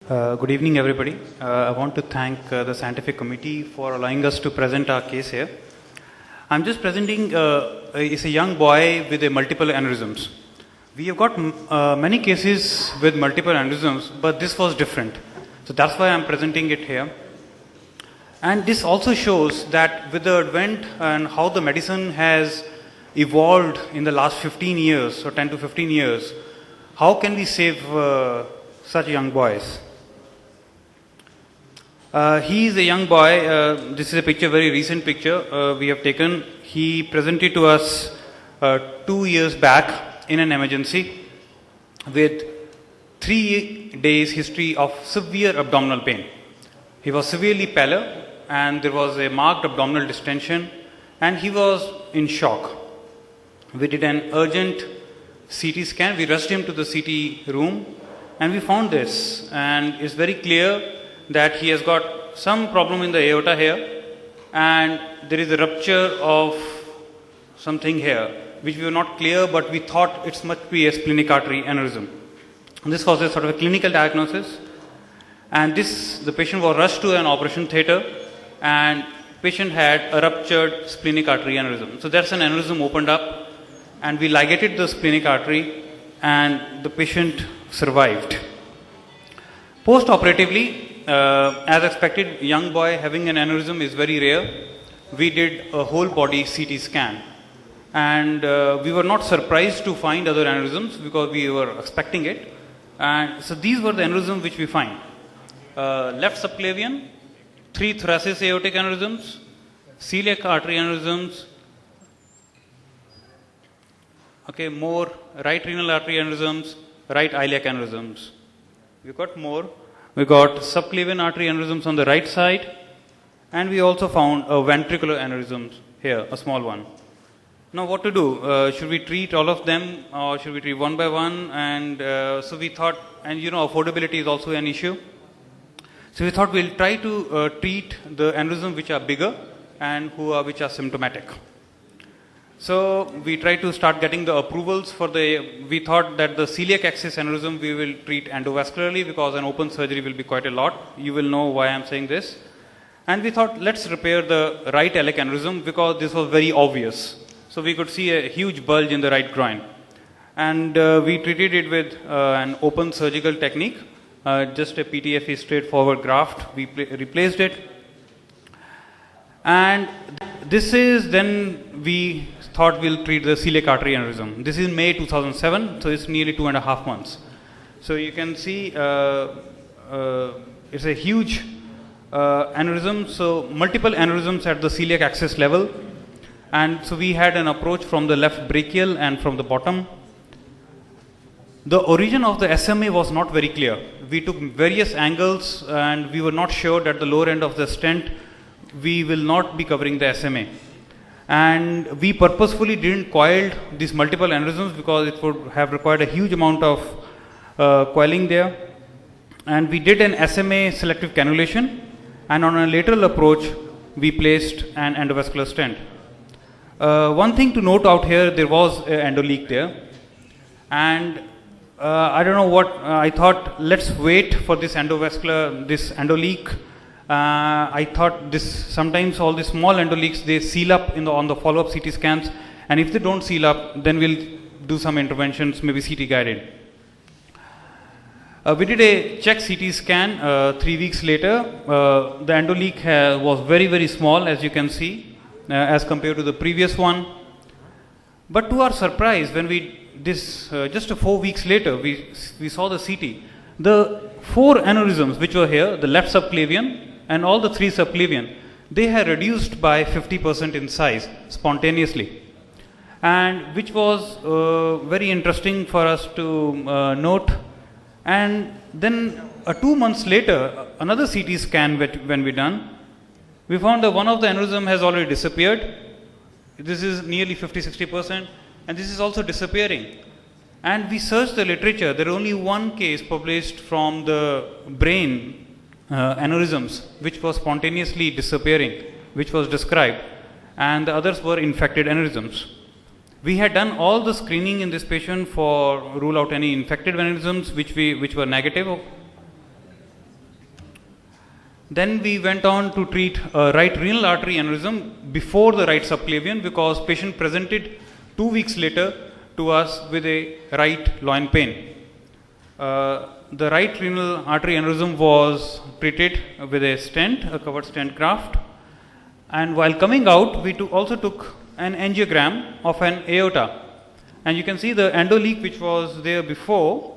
Good evening, everybody. I want to thank the scientific committee for allowing us to present our case here. I'm just presenting is a young boy with a multiple aneurysms. We have got many cases with multiple aneurysms, but this was different. So that's why I'm presenting it here. And this also shows that with the advent and how the medicine has evolved in the last 15 years or 10 to 15 years, how can we save such young boys? He is a young boy. This is a picture, very recent picture we have taken. He presented to us 2 years back in an emergency with 3 days history of severe abdominal pain. He was severely pallid and there was a marked abdominal distension and he was in shock. We did an urgent CT scan. We rushed him to the CT room and we found this, and it's very clear that he has got some problem in the aorta here and there is a rupture of something here which we were not clear, but we thought it must be a splenic artery aneurysm. This was a sort of a clinical diagnosis, and the patient was rushed to an operation theatre and patient had a ruptured splenic artery aneurysm. So that's an aneurysm opened up and we ligated the splenic artery and the patient survived. Post-operatively, as expected, young boy having an aneurysm is very rare. We did a whole body CT scan and we were not surprised to find other aneurysms because we were expecting it. And so these were the aneurysms which we find. Left subclavian, 3 thoracic aortic aneurysms, celiac artery aneurysms, more right renal artery aneurysms, right iliac aneurysms. We got more. We got subclavian artery aneurysms on the right side, and we also found a ventricular aneurysm here, a small one. Now what to do? Should we treat all of them or should we treat one by one? And so we thought, and affordability is also an issue. So we thought we'll try to treat the aneurysms which are bigger and which are symptomatic. So we try to start getting the approvals for we thought that the celiac axis aneurysm we will treat endovascularly because an open surgery will be quite a lot. You will know why I'm saying this. And we thought let's repair the right iliac aneurysm because this was very obvious. So we could see a huge bulge in the right groin. And we treated it with an open surgical technique, just a PTFE straightforward graft. We replaced it. And this is then we thought we'll treat the celiac artery aneurysm. This is May 2007, so it's nearly 2.5 months. So you can see it's a huge aneurysm, so multiple aneurysms at the celiac axis level. And so we had an approach from the left brachial and from the bottom. The origin of the SMA was not very clear. We took various angles and we were not sure that the lower end of the stent we will not be covering the SMA. And we purposefully didn't coil these multiple aneurysms because it would have required a huge amount of coiling there. And we did an SMA selective cannulation, and on a lateral approach we placed an endovascular stent. One thing to note out here, there was an endoleak there, and I don't know what I thought, let's wait for this endoleak. I thought sometimes all these small endoleaks they seal up on the follow-up CT scans, and if they don't seal up, then we'll do some interventions, maybe CT guided. We did a check CT scan 3 weeks later. The endoleak was very, very small, as you can see, as compared to the previous one. But to our surprise, when just 4 weeks later, we saw the CT. The 4 aneurysms which were here, the left subclavian and all the 3 subclavian, they had reduced by 50% in size spontaneously, and which was very interesting for us to note. And then 2 months later, another CT scan when we done, we found that one of the aneurysm has already disappeared. This is nearly 50-60%, and this is also disappearing. And we searched the literature. There is only one case published from the brain aneurysms which was spontaneously disappearing, which was described, and the others were infected aneurysms. We had done all the screening in this patient for rule out any infected aneurysms which were negative. Then we went on to treat right renal artery aneurysm before the right subclavian, because patient presented 2 weeks later to us with a right loin pain. The right renal artery aneurysm was treated with a stent, a covered stent graft, and while coming out we also took an angiogram of an aorta, and you can see the endo leak which was there before.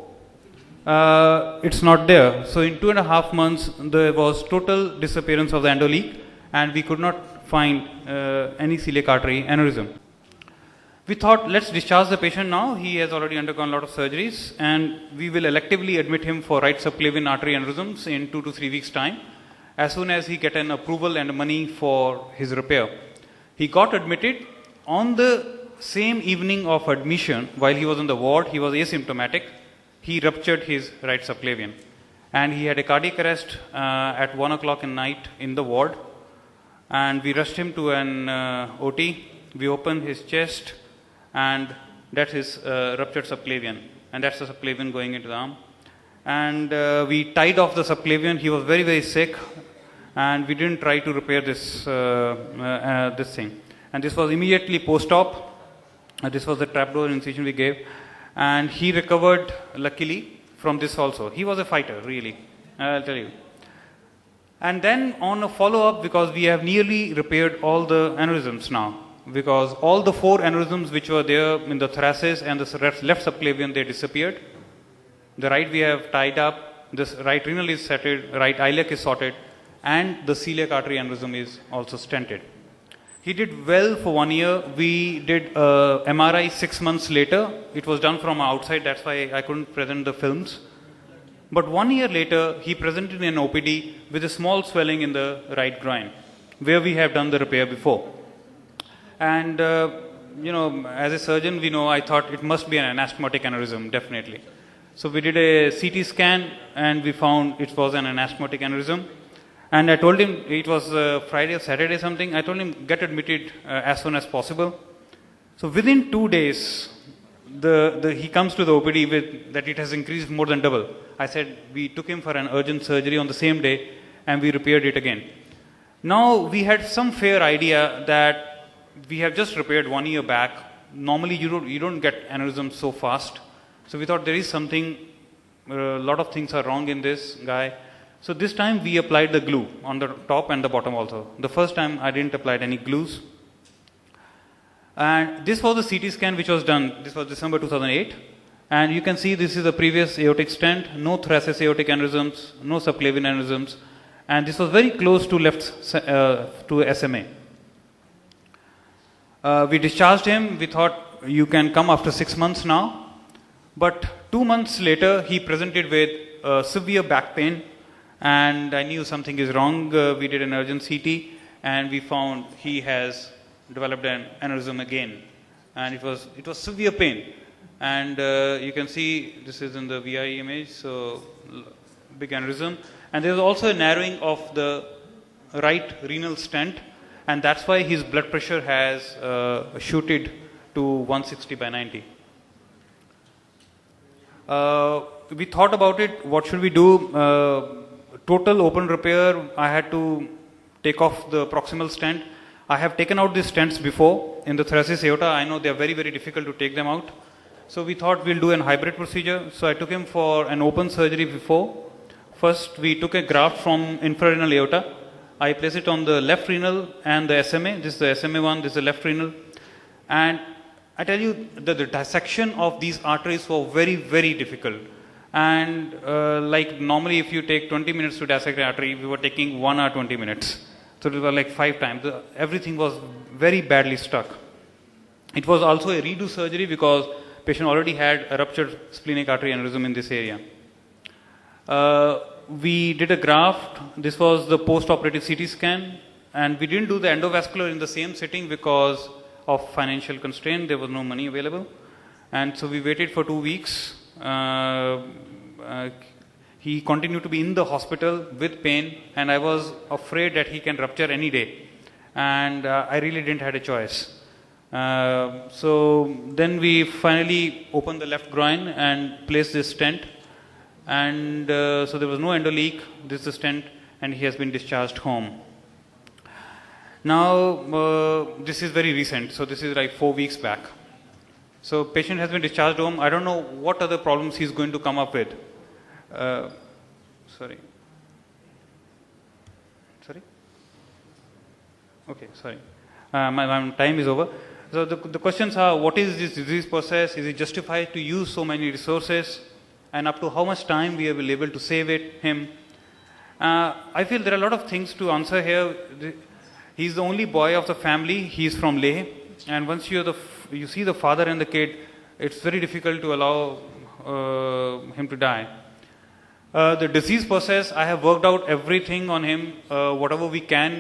It's not there. So in 2.5 months there was total disappearance of the endo leak, and we could not find any celiac artery aneurysm. We thought, let's discharge the patient now. He has already undergone a lot of surgeries, and we will electively admit him for right subclavian artery aneurysms in 2 to 3 weeks time, as soon as he get an approval and money for his repair. He got admitted. On the same evening of admission, while he was in the ward, he was asymptomatic. He ruptured his right subclavian, and he had a cardiac arrest at 1 o'clock in night in the ward, and we rushed him to an OT. We opened his chest, and that's his ruptured subclavian, and that's the subclavian going into the arm. And we tied off the subclavian. He was very, very sick, and we didn't try to repair this this thing. And this was immediately post-op. This was the trapdoor incision we gave. And he recovered, luckily, from this also. He was a fighter, really, I'll tell you. And then on a follow-up, because we have nearly repaired all the aneurysms now, because all the 4 aneurysms which were there in the thoraces and the left subclavian, they disappeared. The right we have tied up, this right renal is settled, right iliac is sorted, and the celiac artery aneurysm is also stented. He did well for 1 year. We did MRI 6 months later. It was done from outside, that's why I couldn't present the films. But 1 year later, he presented in OPD with a small swelling in the right groin, where we have done the repair before. And, as a surgeon, I thought it must be an anastomotic aneurysm, definitely. So we did a CT scan, and we found it was an anastomotic aneurysm. And I told him, it was Friday or Saturday something, I told him, get admitted as soon as possible. So within 2 days, he comes to the OPD with that it has increased more than double. I said, we took him for an urgent surgery on the same day, and we repaired it again. Now we had some fair idea that we have just repaired 1 year back. Normally you don't get aneurysms so fast. So we thought there is something, a lot of things are wrong in this guy. So this time we applied the glue on the top and the bottom also. The first time I didn't apply any glues. And this was the CT scan which was done. This was December 2008. And you can see this is the previous aortic stent, no thoracic aortic aneurysms, no subclavian aneurysms. And this was very close to to SMA. We discharged him. We thought you can come after 6 months now. But 2 months later, he presented with severe back pain. And I knew something is wrong. We did an urgent CT, and we found he has developed an aneurysm again, and it was severe pain. And you can see this is in the VI image, so big aneurysm, and there is also a narrowing of the right renal stent, and that's why his blood pressure has shooted to 160/90. We thought about it. What should we do? Total open repair, I had to take off the proximal stent. I have taken out these stents before in the thoracic aorta. I know they are very, very difficult to take them out. So we thought we'll do an hybrid procedure. So I took him for an open surgery before. First, we took a graft from infrarenal aorta. I placed it on the left renal and the SMA. This is the SMA one, this is the left renal. And I tell you, the dissection of these arteries were very, very difficult. And like normally if you take 20 minutes to dissect an artery, we were taking 1 hour 20 minutes. So it was like 5 times. Everything was very badly stuck. It was also a redo surgery because patient already had a ruptured splenic artery aneurysm in this area. We did a graft. This was the post-operative CT scan, and we didn't do the endovascular in the same sitting because of financial constraint. There was no money available, and so we waited for 2 weeks. He continued to be in the hospital with pain, and I was afraid that he can rupture any day, and I really didn't have a choice. So then we finally opened the left groin and placed this stent, and so there was no endo leak. This is the stent, and he has been discharged home. Now, this is very recent, so this is like 4 weeks back. So patient has been discharged home. I don't know what other problems he's going to come up with. Sorry. Okay, sorry. My time is over. So the questions are, what is this disease process? Is it justified to use so many resources? And up to how much time we will be able to save him? I feel there are a lot of things to answer here. He's the only boy of the family. He's from Leh. And once you see the father and the kid, it's very difficult to allow him to die. The disease process, I have worked out everything on him, whatever we can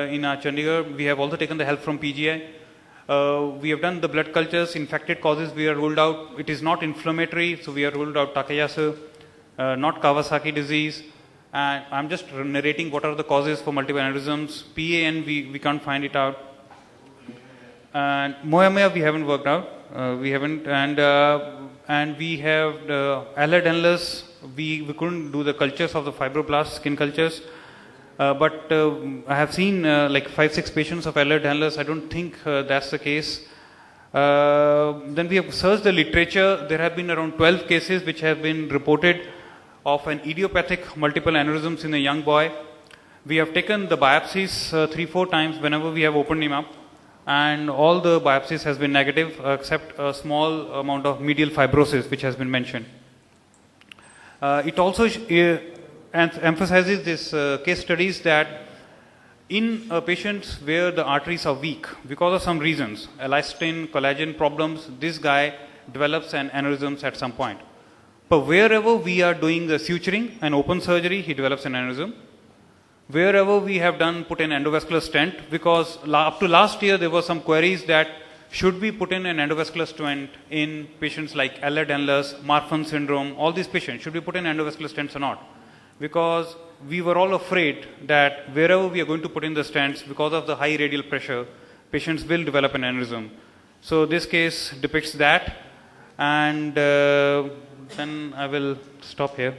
in our Chandigarh. We have also taken the help from PGI. We have done the blood cultures, infected causes we are ruled out. It is not inflammatory, so we are ruled out Takayasu, not Kawasaki disease. And I'm just narrating what are the causes for multiple aneurysms. PAN, we can't find it out. And Moyamoya, we haven't worked out. We haven't. And we have Ehlers-Danlos. We couldn't do the cultures of the fibroblasts, skin cultures. But I have seen like 5-6 patients of Ehlers-Danlos. I don't think that's the case. Then we have searched the literature. There have been around 12 cases which have been reported of an idiopathic multiple aneurysms in a young boy. We have taken the biopsies 3-4 times whenever we have opened him up, and all the biopsies has been negative except a small amount of medial fibrosis which has been mentioned. It also emphasizes this case studies that in patients where the arteries are weak because of some reasons, elastin, collagen problems, this guy develops an aneurysm at some point. But wherever we are doing the suturing and open surgery, he develops an aneurysm. Wherever we have put an endovascular stent, because up to last year there were some queries that should we put in an endovascular stent in patients like Ehlers-Danlos, Marfan syndrome, all these patients, should we put in endovascular stents or not? Because we were all afraid that wherever we are going to put in the stents, because of the high radial pressure, patients will develop an aneurysm. So this case depicts that, and then I will stop here.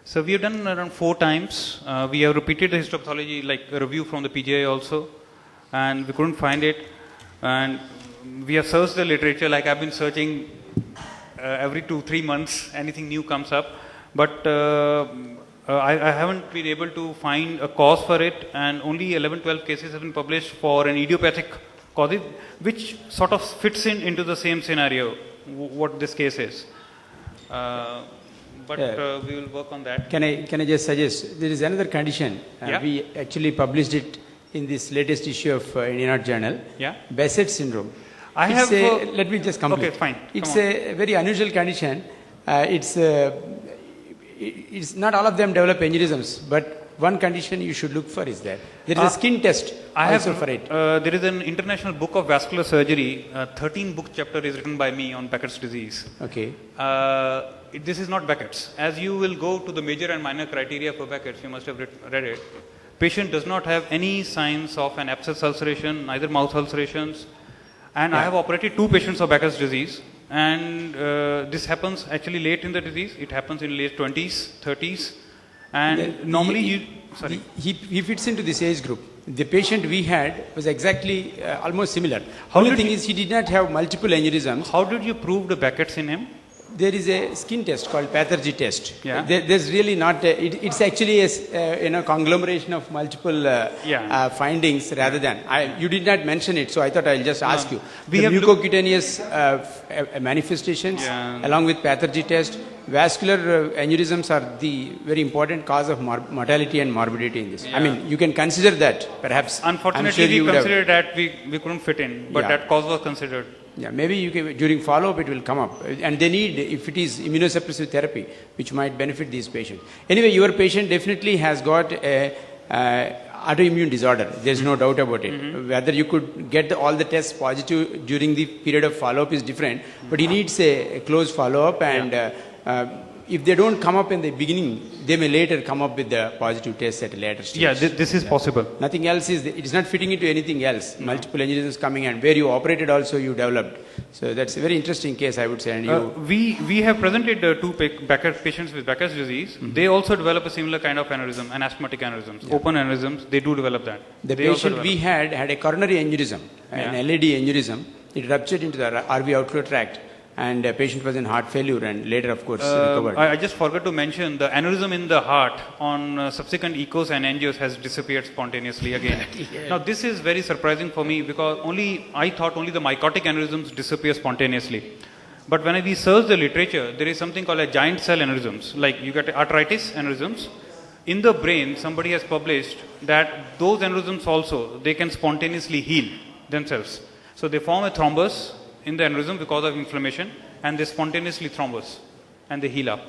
So we have done around 4 times. We have repeated the histopathology, like a review from the PGI also, and we couldn't find it. And we have searched the literature, like I've been searching every 2-3 months, anything new comes up. But I haven't been able to find a cause for it, and only 11-12 cases have been published for an idiopathic cause, which sort of fits into the same scenario, what this case is. But we will work on that. Can I just suggest, there is another condition. We actually published it in this latest issue of Indian Heart Journal. Yeah. Behçet syndrome. Let me just complete. Okay, fine. It's a very unusual condition. It's not all of them develop aneurysms, but one condition you should look for is that there is a skin test for it. There is an international book of vascular surgery. 13 book chapter is written by me on Behçet's disease. Okay. This is not Behçet's. As you will go to the major and minor criteria for Behçet's, you must have read it. Patient does not have any signs of an abscess ulceration, neither mouth ulcerations. And I have operated 2 patients of Behçet's disease. And this happens actually late in the disease. It happens in late 20s, 30s. And normally he fits into this age group. The patient we had was exactly almost similar. Only thing is he did not have multiple aneurysms. How did you prove the Behçet's in him? There is a skin test called Pathergy test. Yeah. There's really not. It's actually a conglomeration of multiple findings rather than. You did not mention it, so I thought I'll just ask you. We have mucocutaneous manifestations along with Pathergy test. Vascular aneurysms are the very important cause of mortality and morbidity in this. I mean, you can consider that perhaps. Unfortunately, we considered that we couldn't fit in, but that cause was considered. Yeah, maybe you can, during follow-up it will come up, and they need, if it is immunosuppressive therapy, which might benefit these patients. Anyway, your patient definitely has got a autoimmune disorder. There's no doubt about it. Mm-hmm. Whether you could get all the tests positive during the period of follow-up is different, but he needs a close follow-up, and if they don't come up in the beginning, they may later come up with the positive test at a later stage. Yeah, this is possible. Nothing else is, it is not fitting into anything else. No. Multiple aneurysms coming, and where you operated also you developed. So that's a very interesting case, I would say. And we have presented two Becker patients with Becker's disease. Mm-hmm. They also develop a similar kind of aneurysm, anasthmatic aneurysms, open aneurysms. They do develop that. The patient we had a coronary aneurysm, an LAD aneurysm. It ruptured into the RV outflow tract, and the patient was in heart failure, and later, of course, recovered. I just forgot to mention the aneurysm in the heart on subsequent echos and angios has disappeared spontaneously again. Yeah. Now, this is very surprising for me because I thought only the mycotic aneurysms disappear spontaneously. But when we search the literature, there is something called a giant cell aneurysms. Like you get arteritis aneurysms. In the brain, somebody has published that those aneurysms also, they can spontaneously heal themselves. So they form a thrombus in the aneurysm because of inflammation, and they spontaneously thrombus and they heal up.